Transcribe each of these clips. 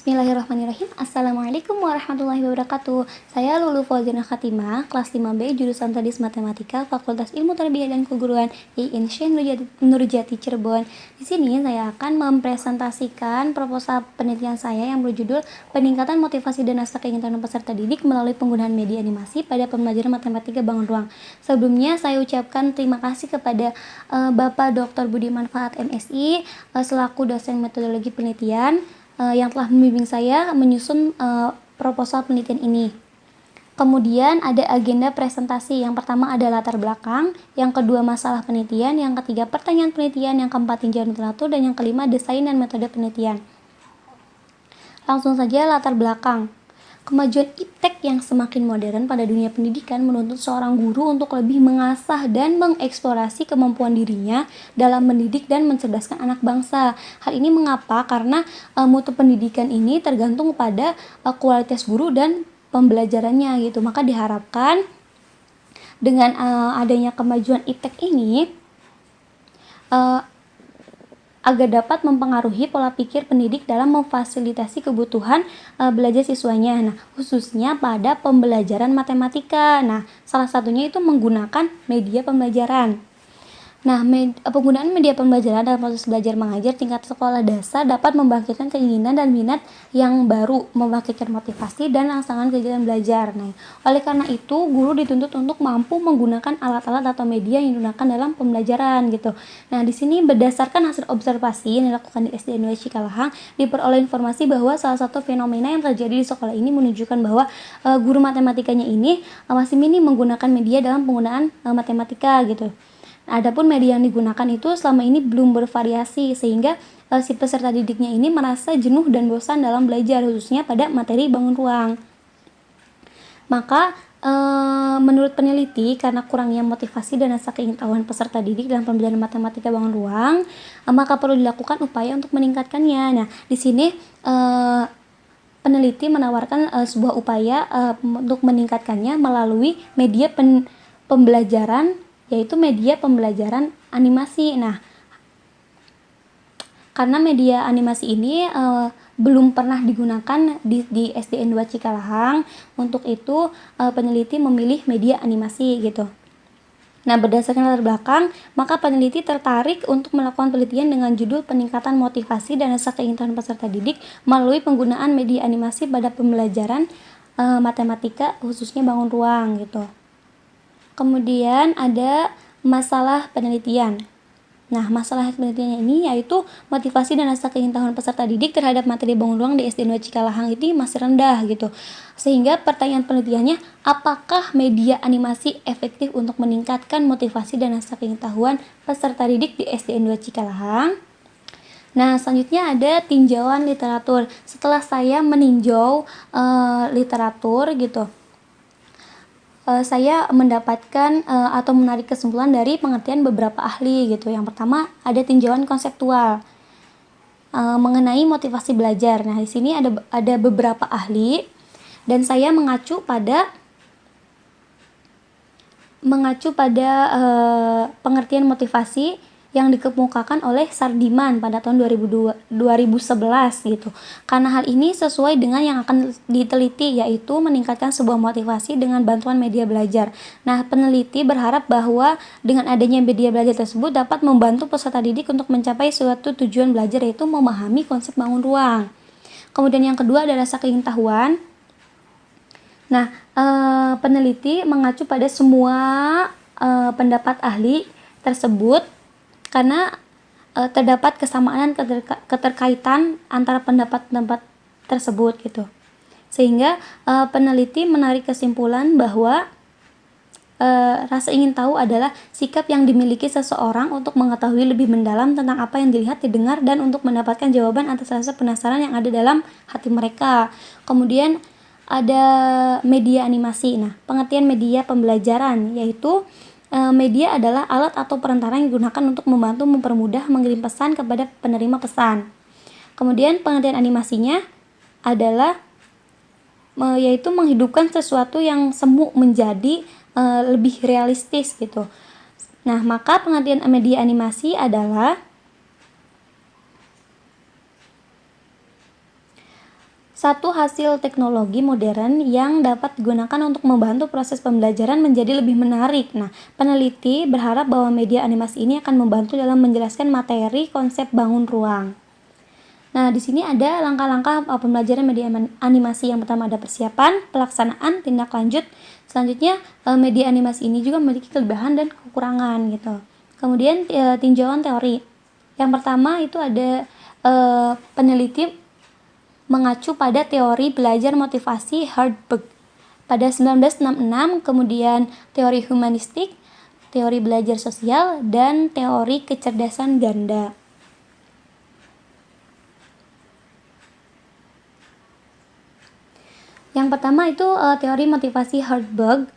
Bismillahirrahmanirrahim. Assalamualaikum warahmatullahi wabarakatuh. Saya Lulu Fauzina Khatimah, kelas 5B, jurusan Tadis Matematika, Fakultas Ilmu Tarbiyah dan Keguruan IIN Syekh Nurjati Cirebon. Di sini saya akan mempresentasikan proposal penelitian saya yang berjudul Peningkatan Motivasi dan Rasa Keinginan Peserta Didik melalui penggunaan media animasi pada pembelajaran matematika bangun ruang. Sebelumnya saya ucapkan terima kasih kepada Bapak Dr. Budi Manfaat MSI selaku dosen metodologi penelitian yang telah membimbing saya menyusun proposal penelitian ini. Kemudian ada agenda presentasi. Yang pertama ada latar belakang, yang kedua masalah penelitian, yang ketiga pertanyaan penelitian, yang keempat tinjauan literatur, dan yang kelima desain dan metode penelitian. Langsung saja latar belakang. Kemajuan iptek yang semakin modern pada dunia pendidikan menuntut seorang guru untuk lebih mengasah dan mengeksplorasi kemampuan dirinya dalam mendidik dan mencerdaskan anak bangsa. Hal ini mengapa? Karena mutu pendidikan ini tergantung pada kualitas guru dan pembelajarannya gitu. Maka diharapkan dengan adanya kemajuan iptek ini agar dapat mempengaruhi pola pikir pendidik dalam memfasilitasi kebutuhan belajar siswanya. Nah, khususnya pada pembelajaran matematika. Nah, salah satunya itu menggunakan media pembelajaran. Nah, penggunaan media pembelajaran dalam proses belajar mengajar tingkat sekolah dasar dapat membangkitkan keinginan dan minat yang baru, membangkitkan motivasi dan rangsangan kegiatan belajar. Nah, oleh karena itu, guru dituntut untuk mampu menggunakan alat-alat atau media yang digunakan dalam pembelajaran gitu. Nah, di sini berdasarkan hasil observasi yang dilakukan di SD Negeri Cikalahang, diperoleh informasi bahwa salah satu fenomena yang terjadi di sekolah ini menunjukkan bahwa guru matematikanya ini masih minim menggunakan media dalam penggunaan matematika gitu. Adapun media yang digunakan itu selama ini belum bervariasi sehingga si peserta didiknya ini merasa jenuh dan bosan dalam belajar, khususnya pada materi bangun ruang. Maka menurut peneliti, karena kurangnya motivasi dan rasa keingin-tahuan peserta didik dalam pembelajaran matematika bangun ruang, maka perlu dilakukan upaya untuk meningkatkannya. Nah, di sini peneliti menawarkan sebuah upaya untuk meningkatkannya melalui media pembelajaran, yaitu media pembelajaran animasi. Nah, karena media animasi ini belum pernah digunakan di SDN 2 Cikalahang, untuk itu peneliti memilih media animasi gitu. Nah, berdasarkan latar belakang, maka peneliti tertarik untuk melakukan penelitian dengan judul Peningkatan Motivasi dan Rasa Keinginan Peserta Didik melalui penggunaan media animasi pada pembelajaran matematika, khususnya bangun ruang gitu. Kemudian ada masalah penelitian. Nah, masalah penelitiannya ini yaitu motivasi dan rasa keinginan peserta didik terhadap materi bangun ruang di SD 2 Cikalahang ini masih rendah gitu. Sehingga pertanyaan penelitiannya, apakah media animasi efektif untuk meningkatkan motivasi dan rasa keinginan peserta didik di SDN 2 Cikalahang? Nah, selanjutnya ada tinjauan literatur. Setelah saya meninjau literatur gitu, saya mendapatkan atau menarik kesimpulan dari pengertian beberapa ahli gitu. Yang pertama ada tinjauan konseptual mengenai motivasi belajar. Nah, di sini ada beberapa ahli dan saya mengacu pada pengertian motivasi yang dikemukakan oleh Sardiman pada tahun 2011 gitu. Karena hal ini sesuai dengan yang akan diteliti, yaitu meningkatkan sebuah motivasi dengan bantuan media belajar. Nah, peneliti berharap bahwa dengan adanya media belajar tersebut dapat membantu peserta didik untuk mencapai suatu tujuan belajar, yaitu memahami konsep bangun ruang. Kemudian yang kedua adalah rasa keingintahuan. Nah, peneliti mengacu pada semua pendapat ahli tersebut karena terdapat kesamaan keterkaitan antara pendapat-pendapat tersebut gitu. Sehingga peneliti menarik kesimpulan bahwa rasa ingin tahu adalah sikap yang dimiliki seseorang untuk mengetahui lebih mendalam tentang apa yang dilihat, didengar, dan untuk mendapatkan jawaban atas rasa penasaran yang ada dalam hati mereka. Kemudian ada media animasi. Nah, pengertian media pembelajaran yaitu media adalah alat atau perantara yang digunakan untuk membantu mempermudah mengirim pesan kepada penerima pesan. Kemudian pengertian animasinya adalah yaitu menghidupkan sesuatu yang semu menjadi lebih realistis gitu. Nah, maka pengertian media animasi adalah Satu hasil teknologi modern yang dapat digunakan untuk membantu proses pembelajaran menjadi lebih menarik. Nah, peneliti berharap bahwa media animasi ini akan membantu dalam menjelaskan materi konsep bangun ruang. Nah, di sini ada langkah-langkah pembelajaran media animasi. Yang pertama ada persiapan, pelaksanaan, tindak lanjut. Selanjutnya, media animasi ini juga memiliki kelebihan dan kekurangan gitu. Kemudian tinjauan teori. Yang pertama itu ada peneliti mengacu pada teori belajar motivasi Hardberg pada 1966, kemudian teori humanistik, teori belajar sosial, dan teori kecerdasan ganda. Yang pertama itu teori motivasi Hardberg.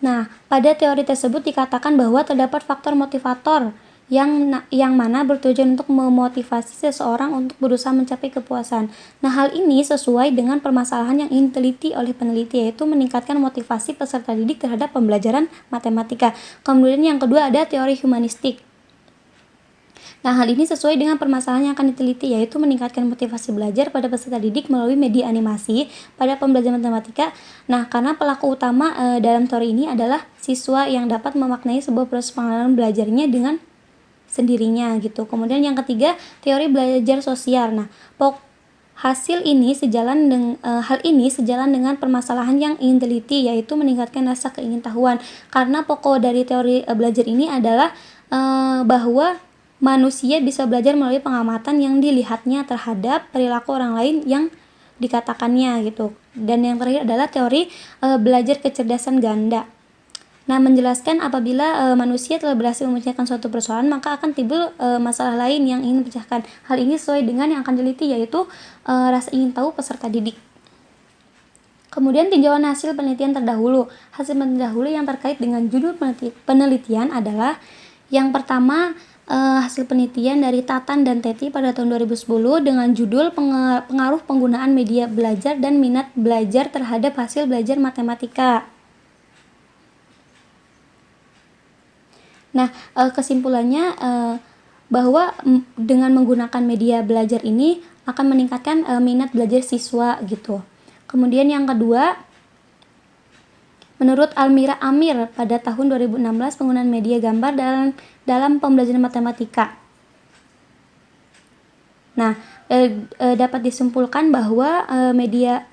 Nah, pada teori tersebut dikatakan bahwa terdapat faktor motivator yang mana bertujuan untuk memotivasi seseorang untuk berusaha mencapai kepuasan. Nah, hal ini sesuai dengan permasalahan yang ingin diteliti oleh peneliti, yaitu meningkatkan motivasi peserta didik terhadap pembelajaran matematika. Kemudian yang kedua ada teori humanistik. Nah, hal ini sesuai dengan permasalahan yang akan diteliti, yaitu meningkatkan motivasi belajar pada peserta didik melalui media animasi pada pembelajaran matematika. Nah, karena pelaku utama dalam teori ini adalah siswa yang dapat memaknai sebuah proses pengenalan belajarnya dengan sendirinya gitu. Kemudian yang ketiga, teori belajar sosial. Nah, hal ini sejalan dengan permasalahan yang ingin diteliti, yaitu meningkatkan rasa keingintahuan. Karena pokok dari teori belajar ini adalah bahwa manusia bisa belajar melalui pengamatan yang dilihatnya terhadap perilaku orang lain yang dikatakannya gitu. Dan yang terakhir adalah teori belajar kecerdasan ganda. Nah, menjelaskan apabila manusia telah berhasil memecahkan suatu persoalan, maka akan timbul masalah lain yang ingin dipecahkan. Hal ini sesuai dengan yang akan diteliti, yaitu rasa ingin tahu peserta didik. Kemudian tinjauan hasil penelitian terdahulu. Hasil penelitian terdahulu yang terkait dengan judul penelitian adalah yang pertama, hasil penelitian dari Tatan dan Teti pada tahun 2010 dengan judul pengaruh penggunaan media belajar dan minat belajar terhadap hasil belajar matematika. Nah, kesimpulannya bahwa dengan menggunakan media belajar ini akan meningkatkan minat belajar siswa gitu. Kemudian yang kedua, menurut Almira Amir pada tahun 2016 penggunaan media gambar dalam pembelajaran matematika. Nah, dapat disimpulkan bahwa media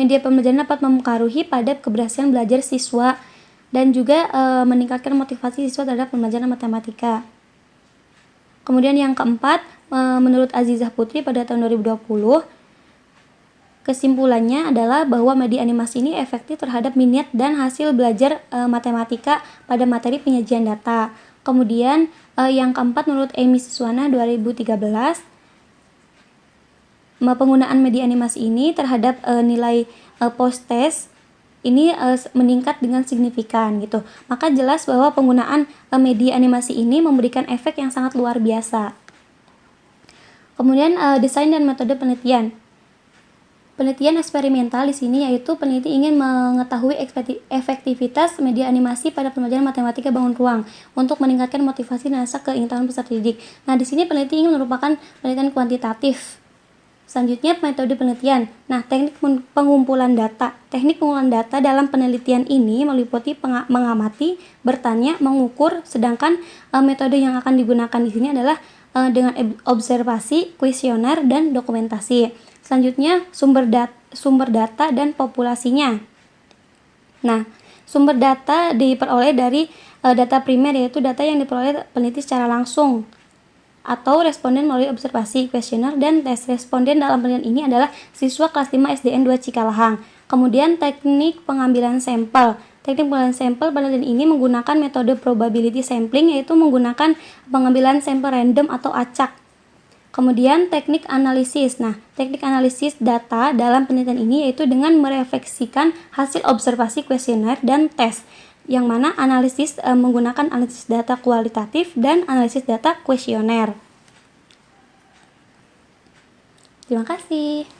pembelajaran dapat mempengaruhi pada keberhasilan belajar siswa dan juga meningkatkan motivasi siswa terhadap pembelajaran matematika. Kemudian yang keempat, menurut Azizah Putri pada tahun 2020, kesimpulannya adalah bahwa media animasi ini efektif terhadap minat dan hasil belajar matematika pada materi penyajian data. Kemudian yang keempat, menurut Amy Siswana 2013, penggunaan media animasi ini terhadap nilai post-test ini meningkat dengan signifikan gitu. Maka jelas bahwa penggunaan media animasi ini memberikan efek yang sangat luar biasa. Kemudian desain dan metode penelitian. Penelitian eksperimental di sini yaitu peneliti ingin mengetahui efektivitas media animasi pada pembelajaran matematika bangun ruang untuk meningkatkan motivasi dan rasa keingintahuan peserta didik. Nah, di sini peneliti ingin merupakan penelitian kuantitatif. Selanjutnya, metode penelitian. Nah, teknik pengumpulan data. Teknik pengumpulan data dalam penelitian ini meliputi mengamati, bertanya, mengukur, sedangkan metode yang akan digunakan di sini adalah dengan observasi, kuesioner, dan dokumentasi. Selanjutnya, sumber data dan populasinya. Nah, sumber data diperoleh dari data primer, yaitu data yang diperoleh peneliti secara langsung atau responden melalui observasi, kuesioner, dan tes. Responden dalam penelitian ini adalah siswa kelas 5 SDN 2 Cikalahang. Kemudian teknik pengambilan sampel. Teknik pengambilan sampel penelitian ini menggunakan metode probability sampling, yaitu menggunakan pengambilan sampel random atau acak. Kemudian teknik analisis. Nah, teknik analisis data dalam penelitian ini yaitu dengan merefleksikan hasil observasi, kuesioner, dan tes, yang mana analisis menggunakan analisis data kualitatif dan analisis data kuesioner. Terima kasih.